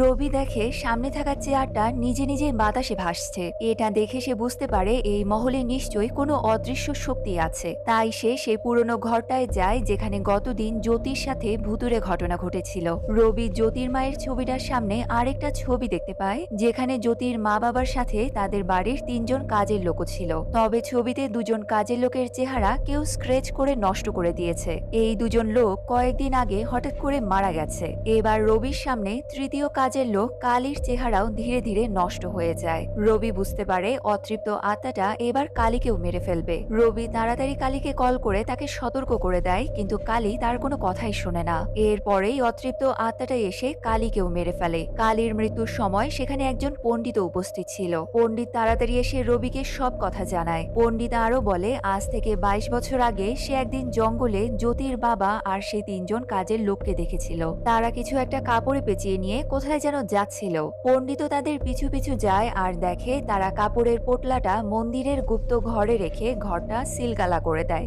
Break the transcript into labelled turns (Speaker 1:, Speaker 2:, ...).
Speaker 1: রবি দেখে সামনে থাকা চেয়ারটা নিজে নিজে বাতাসে ভাসছে। এটা দেখে সে বুঝতে পারে এই মহলে নিশ্চয়ই কোনো অদৃশ্য শক্তি আছে। তাই সে সেই পুরনো ঘরটায় যায় যেখানে গতদিন জ্যোতির সাথে ভুতুড়ে ঘটনা ঘটেছিল। রবি জ্যোতির মায়ের ছবিটার সামনে আরেকটা ছবি দেখতে পায় যেখানে জ্যোতির মা বাবার সাথে তাদের বাড়ির তিনজন কাজের লোকও ছিল। তবে ছবিতে দুজন কাজের লোকের চেহারা কেউ স্ক্র্যাচ করে নষ্ট করে দিয়েছে। এই দুজন লোক কয়েকদিন আগে হঠাৎ করে মারা গেছে। এবার রবির সামনে তৃতীয় কাজের লোক কালীর চেহারাও ধীরে ধীরে নষ্ট হয়ে যায়। রবি বুঝতে পারে অতৃপ্ত আত্মাটা এবার কালীকেও মেরে ফেলবে। রবি তাড়াতাড়ি কালীকে কল করে তাকে সতর্ক করে দেয়, কিন্তু কালী তার কোনো কথাই শোনে না। এরপরেই অতৃপ্ত আত্মাটা এসে কালীকেও মেরে ফেলে। কালীর মৃত্যুর সময় সেখানে একজন পণ্ডিত উপস্থিত ছিল। পণ্ডিত তাড়াতাড়ি এসে রবিকে সব কথা জানায়। পণ্ডিত আরো বলে আজ থেকে 22 বছর আগে সে একদিন জঙ্গলে জ্যোতির বাবা আর সেই তিনজন কাজের লোককে দেখেছিল। তারা কিছু একটা কাপড়ে পেঁচিয়ে নিয়ে কোথায় যেন যাচ্ছিল। পণ্ডিত তাদের পিছু পিছু যায় আর দেখে তারা কাপড়ের পোটলাটা মন্দিরের গুপ্ত ঘরে রেখে ঘরটা সিলগালা করে দেয়।